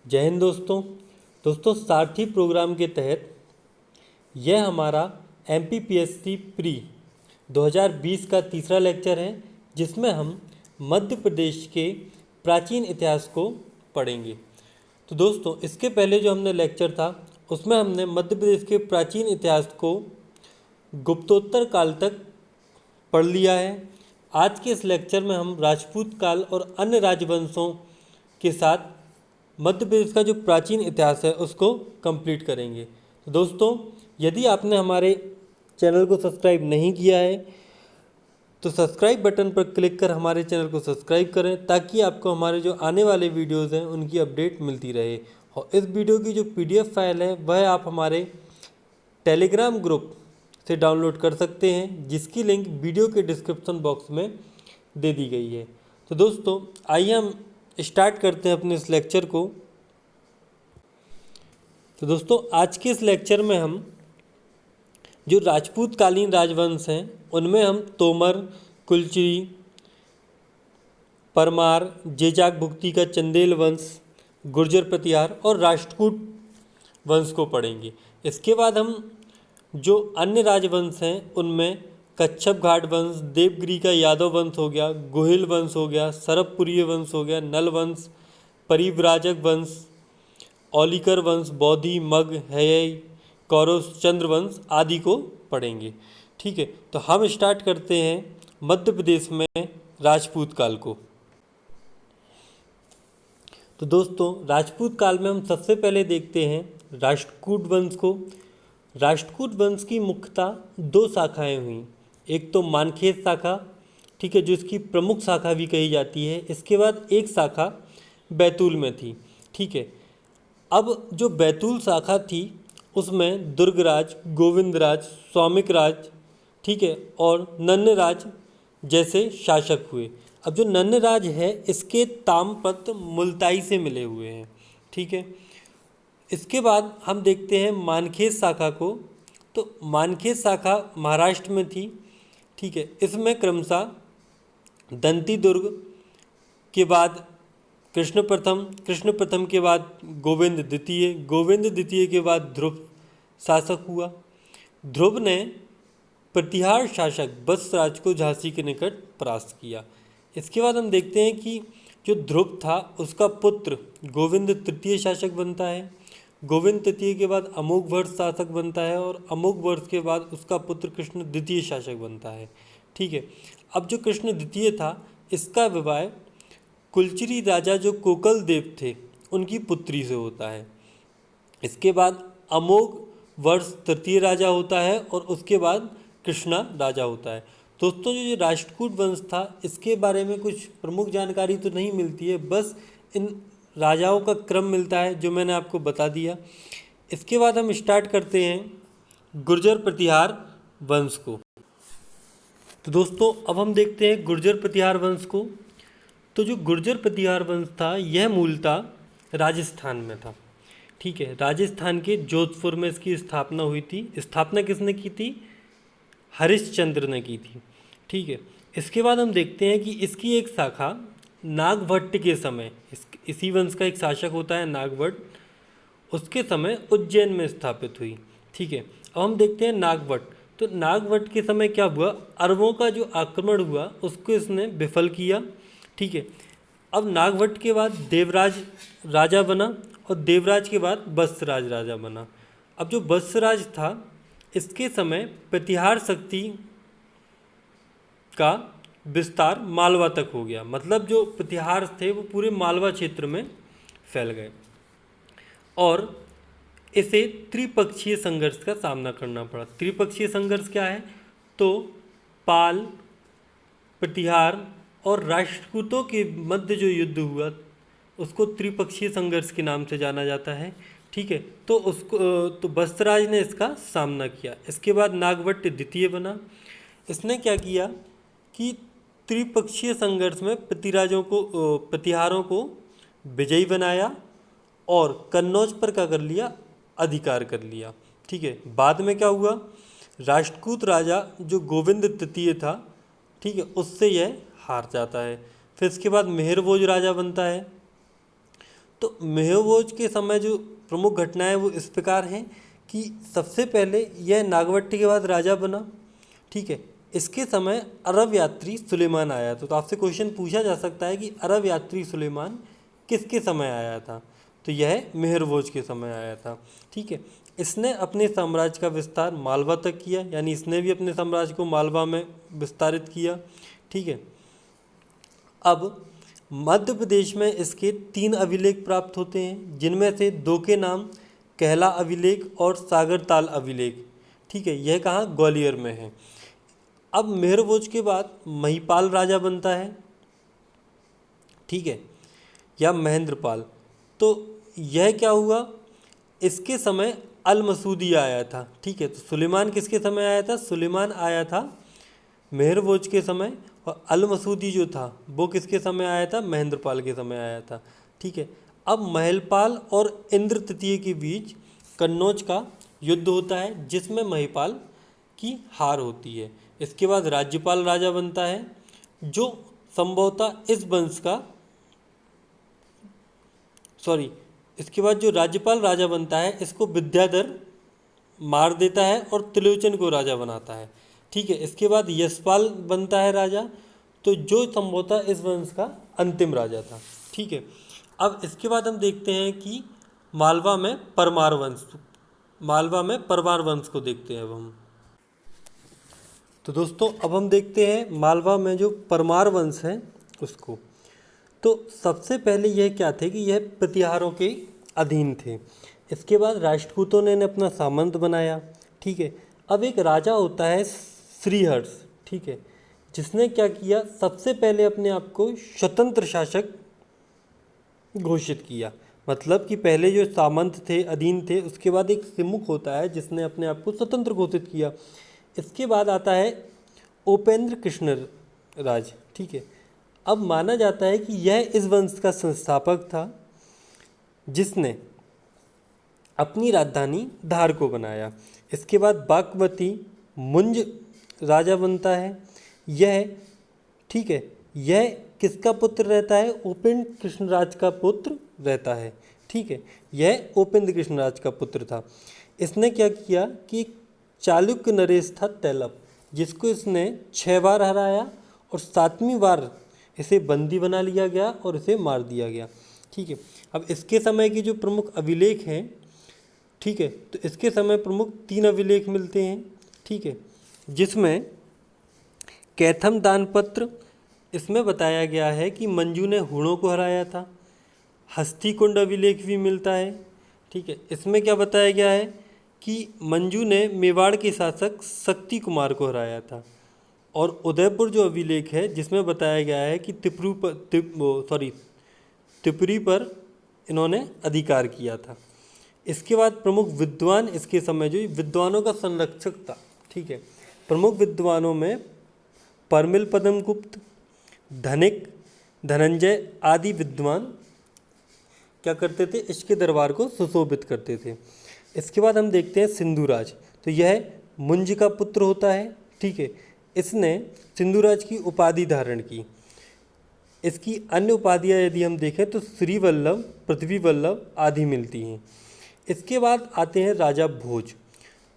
जय हिंद दोस्तों सारथी प्रोग्राम के तहत यह हमारा MPPSC प्री 2020 का तीसरा लेक्चर है, जिसमें हम मध्य प्रदेश के प्राचीन इतिहास को पढ़ेंगे। तो दोस्तों, इसके पहले जो हमने लेक्चर था उसमें हमने मध्य प्रदेश के प्राचीन इतिहास को गुप्तोत्तर काल तक पढ़ लिया है। आज के इस लेक्चर में हम राजपूत काल और अन्य राजवंशों के साथ मध्य प्रदेश का जो प्राचीन इतिहास है उसको कंप्लीट करेंगे। तो दोस्तों, यदि आपने हमारे चैनल को सब्सक्राइब नहीं किया है तो सब्सक्राइब बटन पर क्लिक कर हमारे चैनल को सब्सक्राइब करें, ताकि आपको हमारे जो आने वाले वीडियोस हैं उनकी अपडेट मिलती रहे। और इस वीडियो की जो PDF फाइल है वह आप हमारे टेलीग्राम ग्रुप से डाउनलोड कर सकते हैं, जिसकी लिंक वीडियो के डिस्क्रिप्शन बॉक्स में दे दी गई है। तो दोस्तों, आइए हम स्टार्ट करते हैं अपने इस लेक्चर को। तो दोस्तों, आज के इस लेक्चर में हम जो राजपूत कालीन राजवंश हैं उनमें हम तोमर, कुलचिरी, परमार, जेजाक भुक्ती का चंदेल वंश, गुर्जर प्रतिहार और राष्ट्रकूट वंश को पढ़ेंगे। इसके बाद हम जो अन्य राजवंश हैं उनमें कच्छप घाट वंश, देवगिरी का यादव वंश हो गया, गोहिल वंश हो गया, सरबपुरीय वंश हो गया, नल वंश, परिव्राजक वंश, औलिकर वंश, बौद्धि, मग, हैय, कौरव, चंद्र वंश आदि को पढ़ेंगे। ठीक है, तो हम स्टार्ट करते हैं मध्य प्रदेश में राजपूत काल को। तो दोस्तों, राजपूत काल में हम सबसे पहले देखते हैं राष्ट्रकूट वंश को। राष्ट्रकूट वंश की मुख्यतः दो शाखाएं हुई। एक तो मानखेज शाखा, ठीक है, जो इसकी प्रमुख शाखा भी कही जाती है। इसके बाद एक शाखा बैतूल में थी। ठीक है, अब जो बैतूल शाखा थी उसमें दुर्गराज, गोविंदराज, स्वामिकराज, ठीक है, और नन्नराज जैसे शासक हुए। अब जो नन्नराज है इसके ताम्रपत्र मुलताई से मिले हुए हैं। ठीक है, इसके बाद हम देखते हैं मानखेज शाखा को। तो मानखेज शाखा महाराष्ट्र में थी। ठीक है, इसमें क्रमशः दंती दुर्ग के बाद कृष्ण प्रथम के बाद गोविंद द्वितीय के बाद ध्रुव शासक हुआ। ध्रुव ने प्रतिहार शासक वत्सराज को झांसी के निकट परास्त किया। इसके बाद हम देखते हैं कि जो ध्रुव था उसका पुत्र गोविंद तृतीय शासक बनता है। गोविंद तृतीय के बाद अमोघ वर्ष शासक बनता है और अमोघ वर्ष के बाद उसका पुत्र कृष्ण द्वितीय शासक बनता है। ठीक है, अब जो कृष्ण द्वितीय था इसका विवाह कुलचिरी राजा जो कोकल देव थे उनकी पुत्री से होता है। इसके बाद अमोघ वर्ष तृतीय राजा होता है और उसके बाद कृष्णा राजा होता है। दोस्तों, जो राष्ट्रकूट वंश था इसके बारे में कुछ प्रमुख जानकारी तो नहीं मिलती है, बस इन राजाओं का क्रम मिलता है जो मैंने आपको बता दिया। इसके बाद हम स्टार्ट करते हैं गुर्जर प्रतिहार वंश को। तो दोस्तों, अब हम देखते हैं गुर्जर प्रतिहार वंश को। तो जो गुर्जर प्रतिहार वंश था यह मूलतः राजस्थान में था। ठीक है, राजस्थान के जोधपुर में इसकी स्थापना हुई थी। स्थापना किसने की थी? हरिश्चंद्र ने की थी। ठीक है, इसके बाद हम देखते हैं कि इसकी एक शाखा नागभट्ट के समय, इसी वंश का एक शासक होता है नागभट्ट, उसके समय उज्जैन में स्थापित हुई। ठीक है, अब हम देखते हैं नागभट्ट। तो नागभट्ट के समय क्या हुआ? अरबों का जो आक्रमण हुआ उसको इसने विफल किया। ठीक है, अब नागभट्ट के बाद देवराज राजा बना और देवराज के बाद वत्सराज राजा बना। अब जो वत्सराज था इसके समय प्रतिहार शक्ति का विस्तार मालवा तक हो गया। मतलब जो प्रतिहार थे वो पूरे मालवा क्षेत्र में फैल गए और इसे त्रिपक्षीय संघर्ष का सामना करना पड़ा। त्रिपक्षीय संघर्ष क्या है? तो पाल, प्रतिहार और राष्ट्रकूटों के मध्य जो युद्ध हुआ उसको त्रिपक्षीय संघर्ष के नाम से जाना जाता है। ठीक है, तो वत्सराज ने इसका सामना किया। इसके बाद नागभट्ट द्वितीय बना। इसने क्या किया कि त्रिपक्षीय संघर्ष में प्रतिहारों को विजयी बनाया और कन्नौज पर क्या कर लिया? अधिकार कर लिया। ठीक है, बाद में क्या हुआ? राष्ट्रकूट राजा जो गोविंद तृतीय था, ठीक है, उससे यह हार जाता है। फिर इसके बाद मेहरभोज राजा बनता है। तो तो मेहरभोज के समय जो प्रमुख घटनाएं वो इस प्रकार हैं कि सबसे पहले यह नागवट्टी के बाद राजा बना। ठीक है, इसके समय अरब यात्री सुलेमान आया था। तो आपसे क्वेश्चन पूछा जा सकता है कि अरब यात्री सुलेमान किसके समय आया था, तो यह मेहरभोज के समय आया था। ठीक है, इसने अपने साम्राज्य का विस्तार मालवा तक किया, यानी इसने भी अपने साम्राज्य को मालवा में विस्तारित किया। ठीक है, अब मध्य प्रदेश में इसके 3 अभिलेख प्राप्त होते हैं, जिनमें से 2 के नाम कहला अभिलेख और सागरताल अभिलेख। ठीक है, यह कहाँ, ग्वालियर में है। अब मेहरभोज के बाद महिपाल राजा बनता है। ठीक है, या महेंद्रपाल। तो यह क्या हुआ, इसके समय अल मसूदी आया था। ठीक है, तो सुलेमान किसके समय आया था, सुलेमान आया था मेहरभोज के समय, और अल मसूदी जो था वो किसके समय आया था, महेंद्रपाल के समय आया था। ठीक है, अब महिपाल और इंद्र तृतीय के बीच कन्नौज का युद्ध होता है, जिसमें महिपाल की हार होती है। इसके बाद राज्यपाल राजा बनता है, जो संभवतः इस वंश का इसके बाद जो राज्यपाल राजा बनता है, इसको विद्याधर मार देता है और त्रिलोचन को राजा बनाता है। ठीक है, इसके बाद यशपाल बनता है राजा, तो जो संभवतः इस वंश का अंतिम राजा था। ठीक है, अब इसके बाद हम देखते हैं कि मालवा में परमार वंश को देखते हैं अब हम। तो दोस्तों अब हम देखते हैं मालवा में जो परमार वंश है उसको। तो सबसे पहले यह क्या थे कि यह प्रतिहारों के अधीन थे। इसके बाद राष्ट्रकूतों ने इन्हें अपना सामंत बनाया। ठीक है, अब एक राजा होता है श्रीहर्ष। ठीक है, जिसने क्या किया, सबसे पहले अपने आप को स्वतंत्र शासक घोषित किया। मतलब कि पहले जो सामंत थे, अधीन थे, उसके बाद एक सिमुख होता है जिसने अपने आप को स्वतंत्र घोषित किया। इसके बाद आता है उपेंद्र कृष्ण राज। ठीक है, अब माना जाता है कि यह इस वंश का संस्थापक था, जिसने अपनी राजधानी धार को बनाया। इसके बाद बागमती मुंज राजा बनता है। यह ठीक है, यह किसका पुत्र रहता है, उपेंद्र कृष्णराज का पुत्र रहता है। ठीक है, यह उपेंद्र कृष्णराज का पुत्र था। इसने क्या किया कि चालुक्य नरेश था तैलप, जिसको इसने 6 बार हराया और 7वीं बार इसे बंदी बना लिया गया और इसे मार दिया गया। ठीक है, अब इसके समय की जो प्रमुख अभिलेख हैं, ठीक है, तो इसके समय प्रमुख 3 अभिलेख मिलते हैं। ठीक है, जिसमें कैथम दानपत्र, इसमें बताया गया है कि मंजू ने हूणों को हराया था। हस्तिकुंड अभिलेख भी मिलता है। ठीक है, इसमें क्या बताया गया है कि मंजू ने मेवाड़ के शासक शक्ति कुमार को हराया था। और उदयपुर जो अभिलेख है, जिसमें बताया गया है कि त्रिपुरी पर इन्होंने अधिकार किया था। इसके बाद प्रमुख विद्वान, इसके समय जो विद्वानों का संरक्षक था। ठीक है, प्रमुख विद्वानों में परमिल पद्मगुप्त, धनिक, धनंजय आदि विद्वान क्या करते थे, इसके दरबार को सुशोभित करते थे। इसके बाद हम देखते हैं सिंधुराज। तो यह मुंज का पुत्र होता है। ठीक है, इसने सिंधुराज की उपाधि धारण की। इसकी अन्य उपाधियाँ यदि हम देखें तो श्री वल्लभ, पृथ्वी वल्लभ आदि मिलती हैं। इसके बाद आते हैं राजा भोज।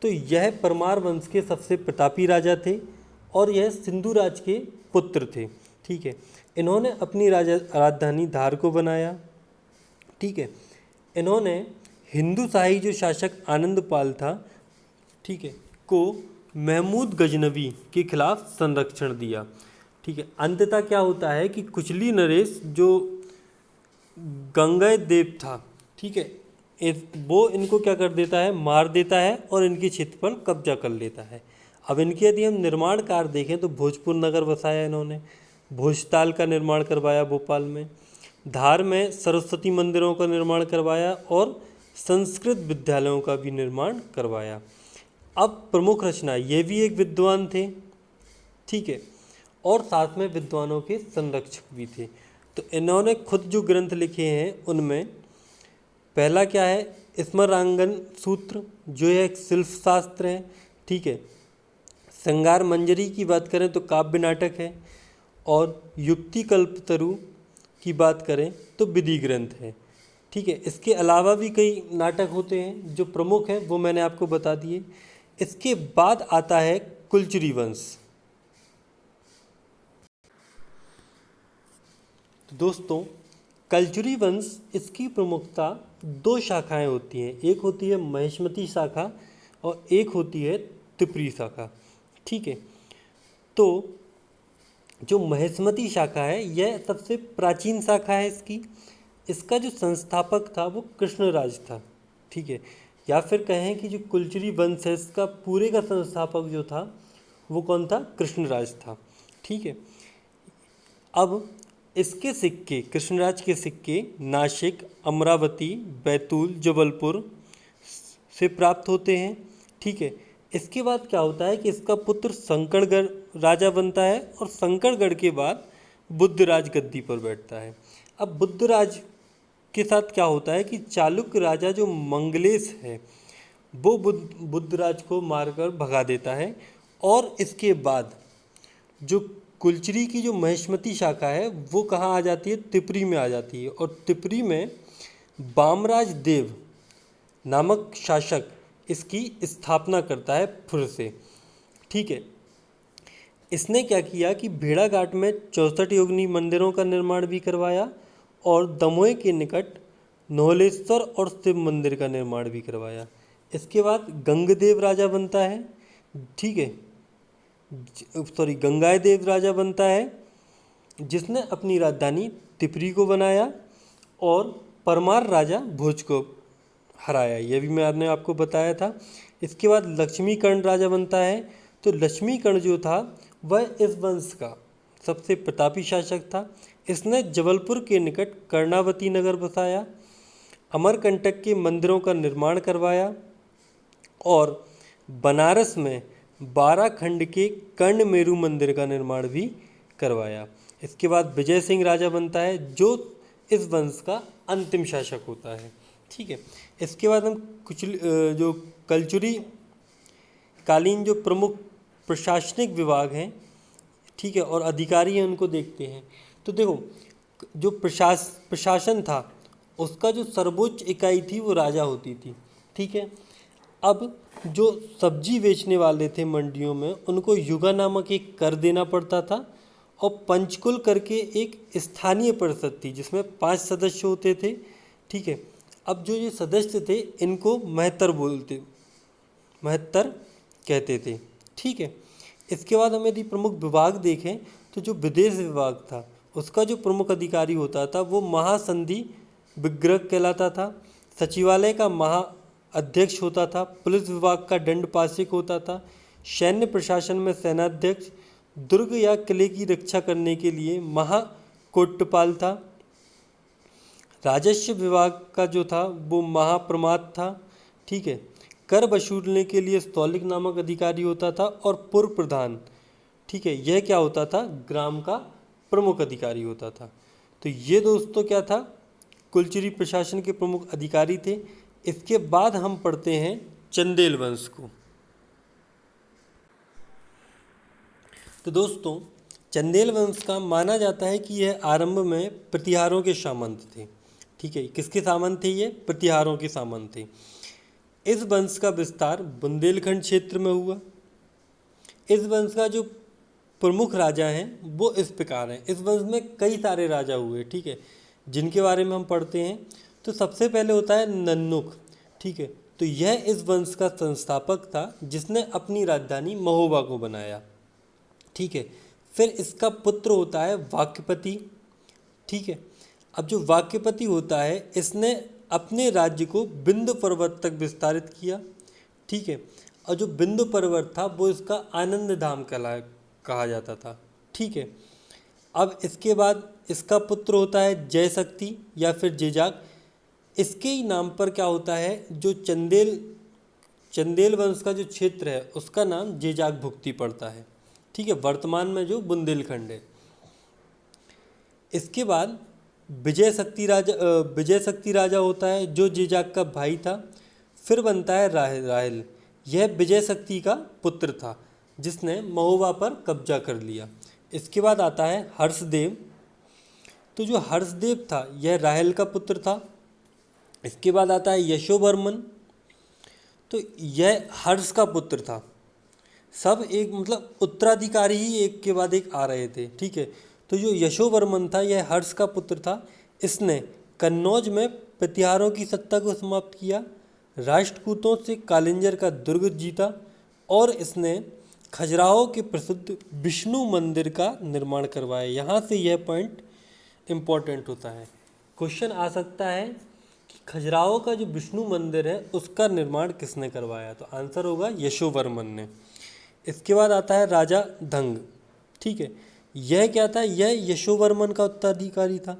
तो यह परमार वंश के सबसे प्रतापी राजा थे और यह सिंधुराज के पुत्र थे। ठीक है, इन्होंने अपनी राजधानी धार को बनाया। ठीक है, इन्होंने हिंदू शाही जो शासक आनंदपाल था, ठीक है, को महमूद गजनवी के खिलाफ संरक्षण दिया। ठीक है, अंततः क्या होता है कि कुचली नरेश जो गंगेय देव था, ठीक है, वो इनको क्या कर देता है, मार देता है और इनके क्षेत्र पर कब्जा कर लेता है। अब इनके यदि हम निर्माण कार्य देखें तो भोजपुर नगर बसाया इन्होंने, भोजताल का निर्माण करवाया भोपाल में, धार में सरस्वती मंदिरों का निर्माण करवाया और संस्कृत विद्यालयों का भी निर्माण करवाया। अब प्रमुख रचना, ये भी एक विद्वान थे। ठीक है, और साथ में विद्वानों के संरक्षक भी थे। तो इन्होंने खुद जो ग्रंथ लिखे हैं उनमें पहला क्या है, स्मरांगन सूत्र, जो एक शिल्प शास्त्र है। ठीक है, श्रृंगार मंजरी की बात करें तो काव्य नाटक है, और युक्ति कल्पतरु की बात करें तो विधि ग्रंथ है। ठीक है। इसके अलावा भी कई नाटक होते हैं, जो प्रमुख हैं वो मैंने आपको बता दिए। इसके बाद आता है कुलचुरी वंश। तो दोस्तों, कलचुरी वंश, इसकी प्रमुखता दो शाखाएं होती हैं, एक होती है महिष्मती शाखा और एक होती है तिपरी शाखा। ठीक है। तो जो महिष्मती शाखा है यह सबसे प्राचीन शाखा है इसकी। इसका जो संस्थापक था वो कृष्णराज था। ठीक है। या फिर कहें कि जो कुलचुरी वंश है इसका पूरे का संस्थापक जो था वो कौन था? कृष्णराज था। ठीक है। अब इसके सिक्के, कृष्णराज के सिक्के नासिक, अमरावती, बैतूल, जबलपुर से प्राप्त होते हैं। ठीक है। इसके बाद क्या होता है कि इसका पुत्र शंकरगढ़ राजा बनता है और शंकरगढ़ के बाद बुद्धराज गद्दी पर बैठता है। अब बुद्धराज के साथ क्या होता है कि चालुक्य राजा जो मंगलेश है वो बुद्धराज को मारकर भगा देता है। और इसके बाद जो कुलचरी की जो महिष्मती शाखा है वो कहाँ आ जाती है? तिपरी में आ जाती है। और तिपरी में बामराज देव नामक शासक इसकी स्थापना करता है फिर से। ठीक है। इसने क्या किया कि भेड़ाघाट में 64 योगिनी मंदिरों का निर्माण भी करवाया और दमोह के निकट नोहलेश्वर और शिव मंदिर का निर्माण भी करवाया। इसके बाद गंगदेव राजा बनता है। ठीक है। गंगादेव राजा बनता है, जिसने अपनी राजधानी तिपरी को बनाया और परमार राजा भोज को हराया। यह भी मैंने आपको बताया था। इसके बाद लक्ष्मीकर्ण राजा बनता है। तो लक्ष्मीकर्ण जो था वह इस वंश का सबसे प्रतापी शासक था। इसने जबलपुर के निकट कर्णावती नगर बसाया, अमरकंटक के मंदिरों का निर्माण करवाया और बनारस में 12 खंड के कर्ण मेरू मंदिर का निर्माण भी करवाया। इसके बाद विजय सिंह राजा बनता है जो इस वंश का अंतिम शासक होता है। ठीक है। इसके बाद हम कुछ जो कलचुरी कालीन जो प्रमुख प्रशासनिक विभाग हैं, ठीक है, और अधिकारी हैं उनको देखते हैं। तो देखो, जो प्रशासन था उसका जो सर्वोच्च इकाई थी वो राजा होती थी। ठीक है। अब जो सब्जी बेचने वाले थे मंडियों में उनको युगा नामक एक कर देना पड़ता था और पंचकुल करके एक स्थानीय परिषद थी जिसमें 5 सदस्य होते थे। ठीक है। अब जो ये सदस्य थे इनको महत्तर कहते थे। ठीक है। इसके बाद हम यदि प्रमुख विभाग देखें तो जो विदेश विभाग था उसका जो प्रमुख अधिकारी होता था वो महासंधि विग्रह कहलाता था। सचिवालय का महा अध्यक्ष होता था। पुलिस विभाग का दंडपाशिक होता था। सैन्य प्रशासन में सेनाध्यक्ष, दुर्ग या किले की रक्षा करने के लिए महाकोटपाल था। राजस्व विभाग का जो था वो महाप्रमात था। ठीक है। कर वसूलने के लिए स्थौलिक नामक अधिकारी होता था और पूर्व प्रधान, ठीक है, यह क्या होता था? ग्राम का प्रमुख अधिकारी होता था। तो ये दोस्तों क्या था? कुलचुरी प्रशासन के प्रमुख अधिकारी थे। इसके बाद हम पढ़ते हैं चंदेल वंश को। तो दोस्तों, चंदेल वंश का माना जाता है कि यह आरंभ में प्रतिहारों के सामंत थे। ठीक है। किसके सामंत थे? ये प्रतिहारों के सामंत थे। इस वंश का विस्तार बुंदेलखंड क्षेत्र में हुआ। इस वंश का जो प्रमुख राजा हैं वो इस प्रकार हैं। इस वंश में कई सारे राजा हुए, ठीक है, जिनके बारे में हम पढ़ते हैं। तो सबसे पहले होता है नन्नुक। ठीक है। तो यह इस वंश का संस्थापक था जिसने अपनी राजधानी महोबा को बनाया। ठीक है। फिर इसका पुत्र होता है वाक्यपति। ठीक है। अब जो वाक्यपति होता है इसने अपने राज्य को बिंदु पर्वत तक विस्तारित किया। ठीक है। और जो बिंदु पर्वत था वो इसका आनंद धाम कहा जाता था। ठीक है। अब इसके बाद इसका पुत्र होता है जयशक्ति या फिर जेजाक। इसके ही नाम पर क्या होता है, जो चंदेल वंश का जो क्षेत्र है उसका नाम जेजाक भुक्ति पड़ता है। ठीक है। वर्तमान में जो बुंदेलखंड है। इसके बाद विजय शक्ति राजा होता है जो जेजाक का भाई था। फिर बनता है राहिल। यह विजय शक्ति का पुत्र था जिसने महोबा पर कब्जा कर लिया। इसके बाद आता है हर्षदेव। तो जो हर्षदेव था यह राहिल का पुत्र था। इसके बाद आता है यशोवर्मन। तो यह हर्ष का पुत्र था। सब एक मतलब उत्तराधिकारी ही एक के बाद एक आ रहे थे, ठीक है। तो जो यशोवर्मन था यह हर्ष का पुत्र था। इसने कन्नौज में प्रतिहारों की सत्ता को समाप्त किया, राष्ट्रकूटों से कालिंजर का दुर्ग जीता और इसने खजुराहो के प्रसिद्ध विष्णु मंदिर का निर्माण करवाया। यहाँ से यह पॉइंट इम्पोर्टेंट होता है। क्वेश्चन आ सकता है कि खजुराहो का जो विष्णु मंदिर है उसका निर्माण किसने करवाया, तो आंसर होगा यशोवर्मन ने। इसके बाद आता है राजा धंग, ठीक है। यह क्या था, यह यशोवर्मन का उत्तराधिकारी था।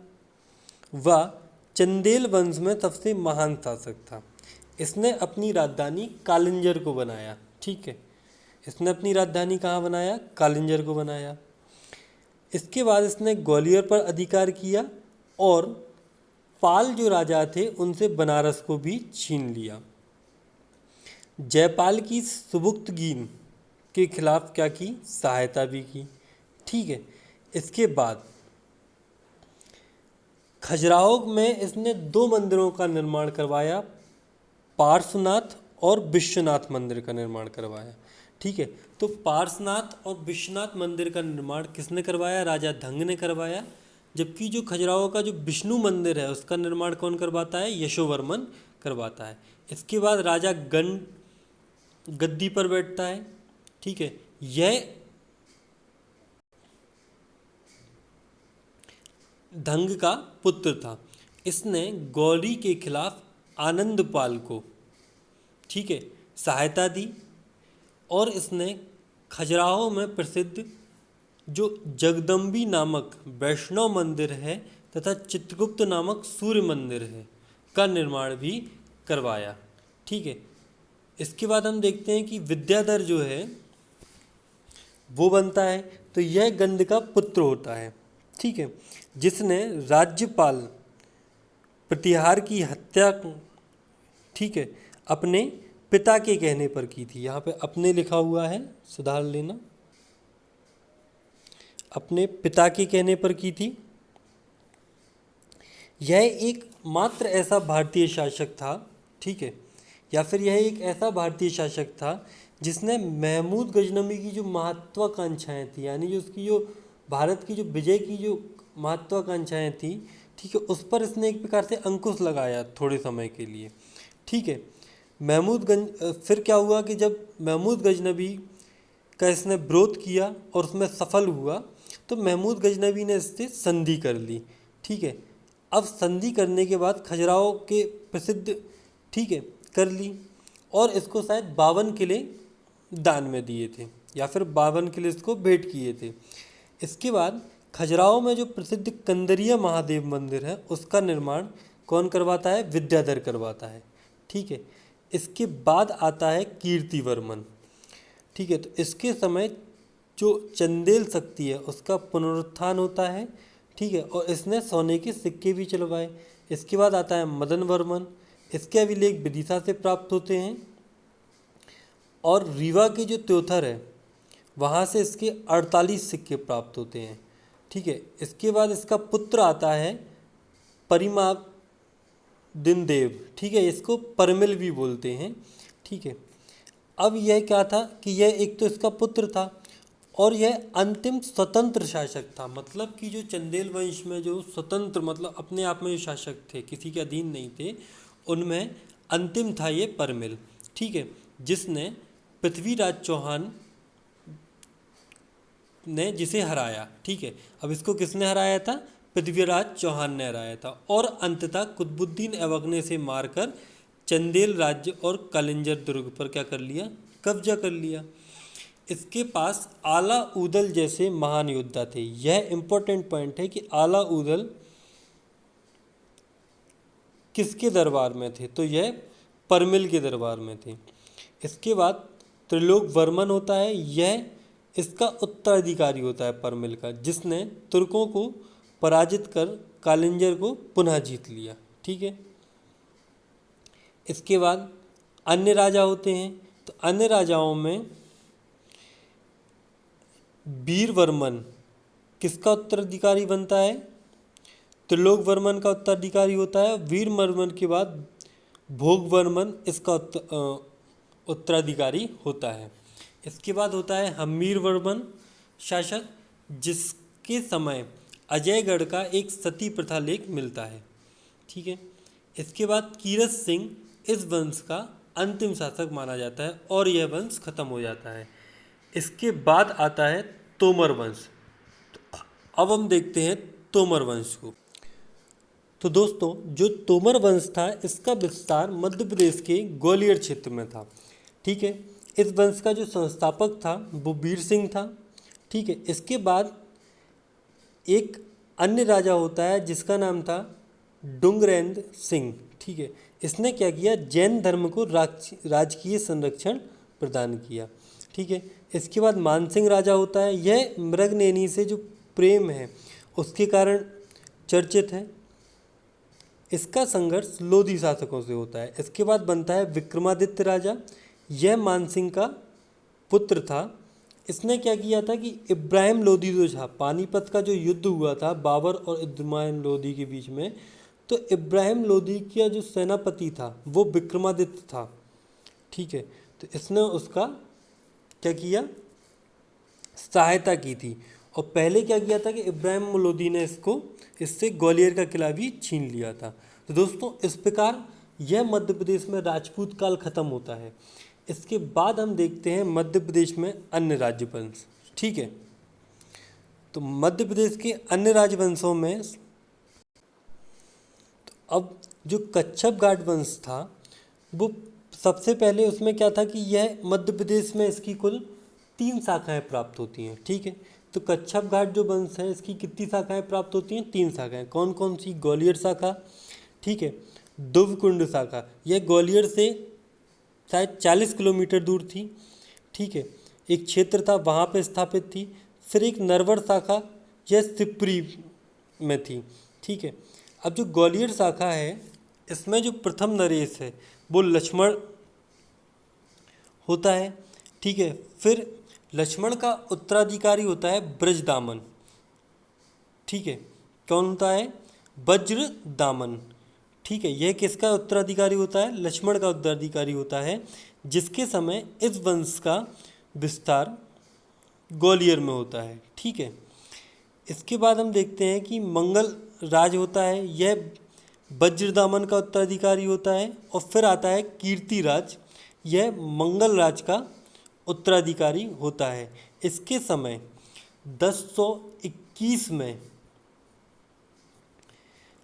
वह चंदेल वंश में सबसे महान शासक था। इसने अपनी राजधानी कालिंजर को बनाया, ठीक है। इसने अपनी राजधानी कहाँ बनाया, कालिंजर को बनाया। इसके बाद इसने ग्वालियर पर अधिकार किया और पाल जो राजा थे उनसे बनारस को भी छीन लिया। जयपाल की सुबुक्तगीन के खिलाफ क्या की, सहायता भी की, ठीक है। इसके बाद खजुराहो में इसने 2 मंदिरों का निर्माण करवाया, पार्श्वनाथ और विश्वनाथ मंदिर का निर्माण करवाया, ठीक है। तो पार्श्वनाथ और विश्वनाथ मंदिर का निर्माण किसने करवाया, राजा धंग ने करवाया। जबकि जो खजुराहो का जो विष्णु मंदिर है उसका निर्माण कौन करवाता है, यशोवर्मन करवाता है। इसके बाद राजा गण गद्दी पर बैठता है, ठीक है। यह धंग का पुत्र था। इसने गौरी के खिलाफ आनंदपाल को, ठीक है, सहायता दी और इसने खजुराहो में प्रसिद्ध जो जगदम्बी नामक वैष्णव मंदिर है तथा चित्रगुप्त नामक सूर्य मंदिर है का निर्माण भी करवाया, ठीक है। इसके बाद हम देखते हैं कि विद्याधर जो है वो बनता है। तो यह गंध का पुत्र होता है, ठीक है, जिसने राज्यपाल प्रतिहार की हत्या, ठीक है, अपने पिता के कहने पर की थी। यहाँ पे अपने लिखा हुआ है, सुधार लेना, अपने पिता के कहने पर की थी। यह एक मात्र ऐसा भारतीय शासक था, ठीक है, या फिर यह एक ऐसा भारतीय शासक था जिसने महमूद गजनवी की जो महत्वाकांक्षाएं थी, यानी जो उसकी जो भारत की जो विजय की जो महत्वाकांक्षाएं थी, ठीक है, उस पर इसने एक प्रकार से अंकुश लगाया थोड़े समय के लिए, ठीक है। फिर क्या हुआ कि जब महमूद गजनवी का इसने विरोध किया और उसमें सफल हुआ तो महमूद गजनवी ने इससे संधि कर ली, ठीक है। अब संधि करने के बाद खजुराहो के प्रसिद्ध, ठीक है, कर ली और इसको शायद 52 किले दान में दिए थे या फिर 52 किले इसको भेंट किए थे। इसके बाद खजुराहो में जो प्रसिद्ध कंदरिया महादेव मंदिर है उसका निर्माण कौन करवाता है, विद्याधर करवाता है, ठीक है। इसके बाद आता है कीर्तिवर्मन, ठीक है। तो इसके समय जो चंदेल शक्ति है उसका पुनरुत्थान होता है, ठीक है, और इसने सोने के सिक्के भी चलवाए। इसके बाद आता है मदन वर्मन। इसके अभिलेख विदिशा से प्राप्त होते हैं और रीवा के जो त्योथर है वहाँ से इसके 48 सिक्के प्राप्त होते हैं, ठीक है। इसके बाद इसका पुत्र आता है परिमाप दिन देव, ठीक है, इसको परमिल भी बोलते हैं, ठीक है। अब यह क्या था कि यह एक तो इसका पुत्र था और यह अंतिम स्वतंत्र शासक था। मतलब कि जो चंदेल वंश में जो स्वतंत्र मतलब अपने आप में जो शासक थे, किसी के अधीन नहीं थे, उनमें अंतिम था ये परमिल, ठीक है, जिसने पृथ्वीराज चौहान ने जिसे हराया, ठीक है। अब इसको किसने हराया था, पृथ्वीराज चौहान ने हराया था और अंततः कुतुबुद्दीन ऐबक ने इसे मारकर चंदेल राज्य और कालिंजर दुर्ग पर क्या कर लिया, कब्जा कर लिया। इसके पास आला ऊदल जैसे महान योद्धा थे। यह इंपॉर्टेंट पॉइंट है कि आला ऊदल किसके दरबार में थे, तो यह परमिल के दरबार में थे। इसके बाद त्रिलोक वर्मन होता है, यह इसका उत्तराधिकारी होता है परमिल का, जिसने तुर्कों को पराजित कर कालिंजर को पुनः जीत लिया, ठीक है। इसके बाद अन्य राजा होते हैं। तो अन्य राजाओं में वीरवर्मन किसका उत्तराधिकारी बनता है, त्रिलोकवर्मन का उत्तराधिकारी होता है। वीरवर्मन के बाद भोगवर्मन इसका उत्तराधिकारी होता है। इसके बाद होता है हम्मीरवर्मन शासक, जिसके समय अजयगढ़ का एक सती प्रथा लेख मिलता है। ठीक है। इसके बाद कीरत सिंह इस वंश का अंतिम शासक माना जाता है और यह वंश खत्म हो जाता है। इसके बाद आता है तोमर वंश। अब हम देखते हैं तोमर वंश को। तो दोस्तों, जो तोमर वंश था इसका विस्तार मध्य प्रदेश के ग्वालियर क्षेत्र में था। ठीक है। इस वंश का जो संस्थापक था वो वीर सिंह था। ठीक है। इसके बाद एक अन्य राजा होता है जिसका नाम था डुंगरेंद्र सिंह। ठीक है। इसने क्या किया, जैन धर्म को राजकीय संरक्षण प्रदान किया। ठीक है। इसके बाद मानसिंह राजा होता है। यह मृगनयनी से जो प्रेम है उसके कारण चर्चित है। इसका संघर्ष लोधी शासकों से होता है। इसके बाद बनता है विक्रमादित्य राजा। यह मानसिंह का पुत्र था। इसने क्या किया था कि इब्राहिम लोधी जो था, पानीपत का जो युद्ध हुआ था बाबर और इब्राहिम लोधी के बीच में, तो इब्राहिम लोधी का जो सेनापति था वो विक्रमादित्य था। ठीक है। तो इसने उसका क्या किया, सहायता की थी। और पहले क्या किया था कि इब्राहिम लोधी ने इससे ग्वालियर का किला भी छीन लिया था। तो दोस्तों, इस प्रकार यह मध्य प्रदेश में राजपूत काल खत्म होता है। इसके बाद हम देखते हैं मध्य प्रदेश में अन्य राजवंश। ठीक है। तो मध्य प्रदेश के अन्य राजवंशों में अब जो कच्छप घाट वंश था वो सबसे पहले, उसमें क्या था कि यह मध्य प्रदेश में इसकी कुल 3 शाखाएं प्राप्त होती हैं। ठीक है। तो कच्छप घाट जो वंश है इसकी कितनी शाखाएं प्राप्त होती हैं, 3 शाखाएं। कौन कौन सी, ग्वालियर शाखा, ठीक है, दुवकुंड शाखा, यह ग्वालियर से शायद 40 किलोमीटर दूर थी। ठीक है। एक क्षेत्र था वहाँ पे स्थापित थी। फिर एक नरवर शाखा, यह सिपरी में थी। ठीक है। अब जो ग्वालियर शाखा है इसमें जो प्रथम नरेश है वो लक्ष्मण होता है। ठीक है। फिर लक्ष्मण का उत्तराधिकारी होता है ब्रजदामन। ठीक है। कौन होता है, वज्रदामन। ठीक है। यह किसका उत्तराधिकारी होता है, लक्ष्मण का उत्तराधिकारी होता है, जिसके समय इस वंश का विस्तार ग्वालियर में होता है। ठीक है। इसके बाद हम देखते हैं कि मंगल राज होता है, यह वज्रदामन का उत्तराधिकारी होता है। और फिर आता है कीर्ति राज, यह मंगल राज का उत्तराधिकारी होता है। इसके समय 1021 में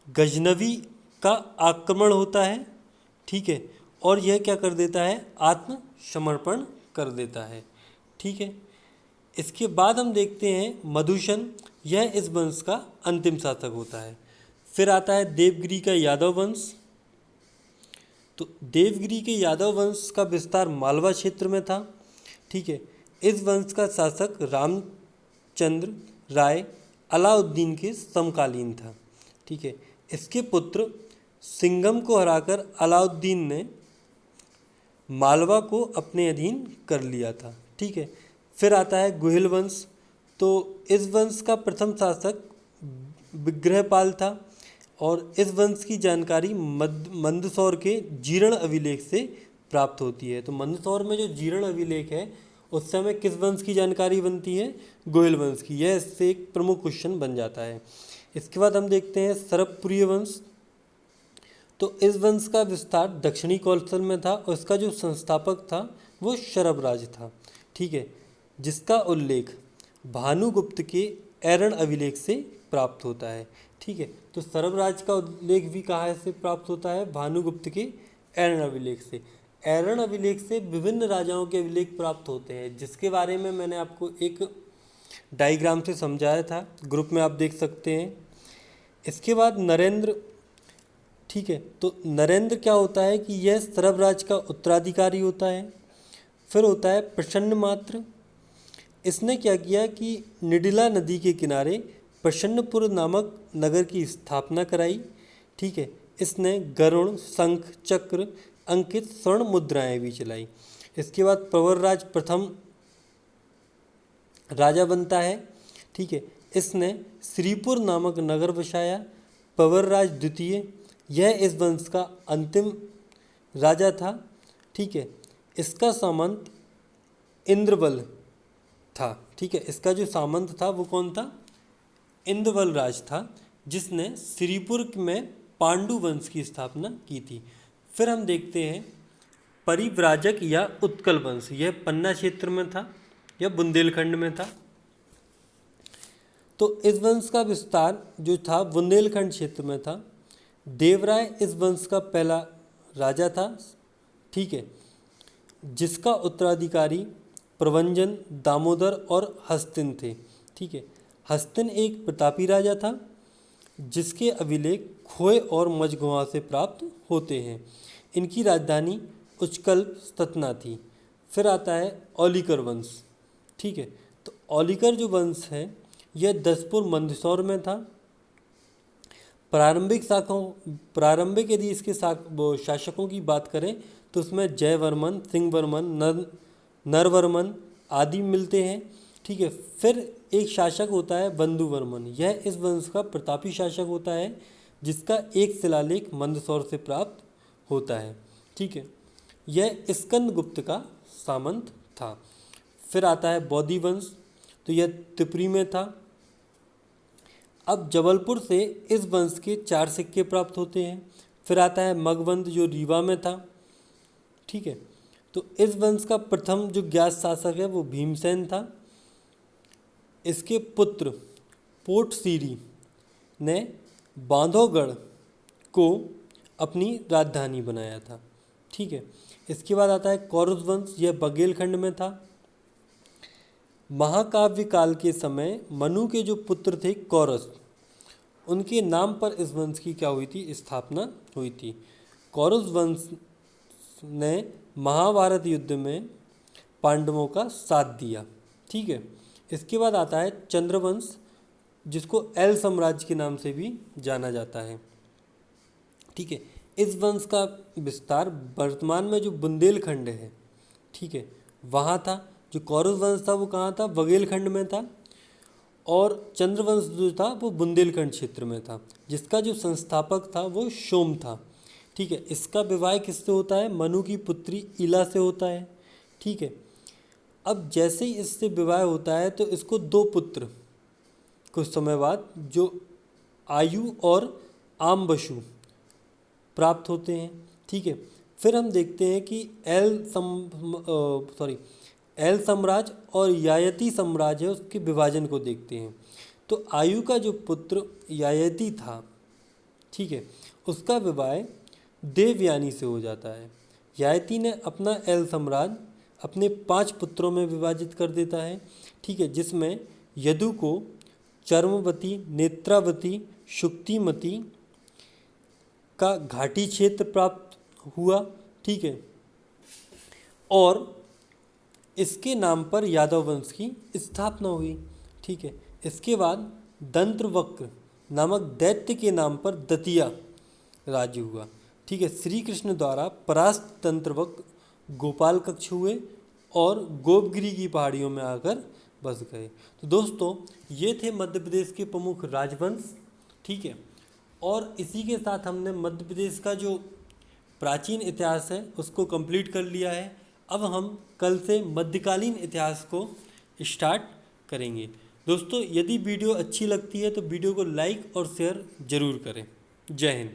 गजनवी का आक्रमण होता है। ठीक है। और यह क्या कर देता है, आत्मसमर्पण कर देता है। ठीक है। इसके बाद हम देखते हैं मधुशन, यह इस वंश का अंतिम शासक होता है। फिर आता है देवगिरी का यादव वंश। तो देवगिरी के यादव वंश का विस्तार मालवा क्षेत्र में था। ठीक है। इस वंश का शासक रामचंद्र राय अलाउद्दीन के समकालीन था। ठीक है। इसके पुत्र सिंघम को हराकर अलाउद्दीन ने मालवा को अपने अधीन कर लिया था। ठीक है। फिर आता है गुहिल वंश। तो इस वंश का प्रथम शासक विग्रहपाल था और इस वंश की जानकारी मंदसौर के जीर्ण अभिलेख से प्राप्त होती है। तो मंदसौर में जो जीर्ण अभिलेख है उस समय किस वंश की जानकारी बनती है, गोयल वंश की। यह इससे एक प्रमुख क्वेश्चन बन जाता है। इसके बाद हम देखते हैं सरबपुरीय वंश। तो इस वंश का विस्तार दक्षिणी कौशल में था और इसका जो संस्थापक था वो शरभराज था। ठीक है। जिसका उल्लेख भानुगुप्त के ऐरण अभिलेख से प्राप्त होता है। ठीक है। तो शरभराज का उल्लेख भी कहाँ से प्राप्त होता है, भानुगुप्त के ऐरण अभिलेख से। ऐरण अभिलेख से विभिन्न राजाओं के अभिलेख प्राप्त होते हैं, जिसके बारे में मैंने आपको एक डायग्राम से समझाया था, ग्रुप में आप देख सकते हैं। इसके बाद नरेंद्र। ठीक है। तो नरेंद्र क्या होता है कि यह शरभराज का उत्तराधिकारी होता है। फिर होता है प्रसन्न मात्र। इसने क्या किया कि निडिला नदी के किनारे प्रसन्नपुर नामक नगर की स्थापना कराई। ठीक है। इसने गरुड़, शंख, चक्र अंकित स्वर्ण मुद्राएं भी चलाई। इसके बाद प्रवरराज प्रथम राजा बनता है। ठीक है। इसने श्रीपुर नामक नगर बसाया पवरराज द्वितीय, यह इस वंश का अंतिम राजा था। ठीक है, इसका सामंत इंद्रवल था। ठीक है, इसका जो सामंत था वो कौन था? इंद्रवल राज था, जिसने श्रीपुर में पांडु वंश की स्थापना की थी। फिर हम देखते हैं परिव्राजक या उत्कल वंश। यह पन्ना क्षेत्र में था या बुंदेलखंड में था। तो इस वंश का विस्तार जो था बुंदेलखंड क्षेत्र में था। देवराय इस वंश का पहला राजा था। ठीक है, जिसका उत्तराधिकारी प्रवंजन, दामोदर और हस्तिन थे। ठीक है, हस्तिन एक प्रतापी राजा था जिसके अभिलेख खोए और मझगुआ से प्राप्त होते हैं। इनकी राजधानी उच्चकल सतना थी। फिर आता है औलिकर वंश। ठीक है, तो औलिकर जो वंश है यह दसपुर मंदसौर में था। प्रारंभिक यदि इसके शासकों की बात करें तो उसमें जयवर्मन, सिंहवर्मन, नरवर्मन आदि मिलते हैं। ठीक है, फिर एक शासक होता है बंधुवर्मन। यह इस वंश का प्रतापी शासक होता है जिसका एक शिलालेख मंदसौर से प्राप्त होता है। ठीक है, यह स्कंदगुप्त का सामंत था। फिर आता है बौद्धि वंश, तो यह त्रिपुरी में था। अब जबलपुर से इस वंश के 4 सिक्के प्राप्त होते हैं। फिर आता है मगवंश जो रीवा में था। ठीक है, तो इस वंश का प्रथम जो ज्ञात शासक है वो भीमसेन था। इसके पुत्र पोटसीरी ने बांधवगढ़ को अपनी राजधानी बनाया था। ठीक है, इसके बाद आता है कौरव वंश। यह बघेलखंड में था। महाकाव्य काल के समय मनु के जो पुत्र थे कौरस, उनके नाम पर इस वंश की क्या हुई थी? स्थापना हुई थी। कौरव वंश ने महाभारत युद्ध में पांडवों का साथ दिया। ठीक है, इसके बाद आता है चंद्रवंश, जिसको एल साम्राज्य के नाम से भी जाना जाता है। ठीक है, इस वंश का विस्तार वर्तमान में जो बुंदेलखंड है, ठीक है, वहाँ था। जो कौरव वंश था वो कहाँ था? बघेलखंड में था। और चंद्रवंश जो था वो बुंदेलखंड क्षेत्र में था, जिसका जो संस्थापक था वो सोम था। ठीक है, इसका विवाह किससे होता है? मनु की पुत्री इला से होता है। ठीक है, अब जैसे ही इससे विवाह होता है तो इसको 2 पुत्र कुछ समय बाद जो आयु और आमबशु प्राप्त होते हैं। ठीक है, फिर हम देखते हैं कि एल साम्राज्य और यायती साम्राज्य है, उसके विभाजन को देखते हैं। तो आयु का जो पुत्र यायती था, ठीक है, उसका विवाह देवयानी से हो जाता है। यायती ने अपना एल साम्राज्य अपने 5 पुत्रों में विभाजित कर देता है। ठीक है, जिसमें यदु को चर्मवती, नेत्रावती, शुक्तिमती का घाटी क्षेत्र प्राप्त हुआ। ठीक है, और इसके नाम पर यादव वंश की स्थापना हुई। ठीक है, इसके बाद दंत्रवक्र नामक दैत्य के नाम पर दतिया राज्य हुआ। ठीक है, श्री कृष्ण द्वारा परास्त दंत्रवक्र गोपाल कक्ष हुए और गोपगिरी की पहाड़ियों में आकर बस गए। तो दोस्तों, ये थे मध्य प्रदेश के प्रमुख राजवंश। ठीक है, और इसी के साथ हमने मध्य प्रदेश का जो प्राचीन इतिहास है उसको कंप्लीट कर लिया है। अब हम कल से मध्यकालीन इतिहास को स्टार्ट करेंगे। दोस्तों, यदि वीडियो अच्छी लगती है तो वीडियो को लाइक और शेयर ज़रूर करें। जय हिंद।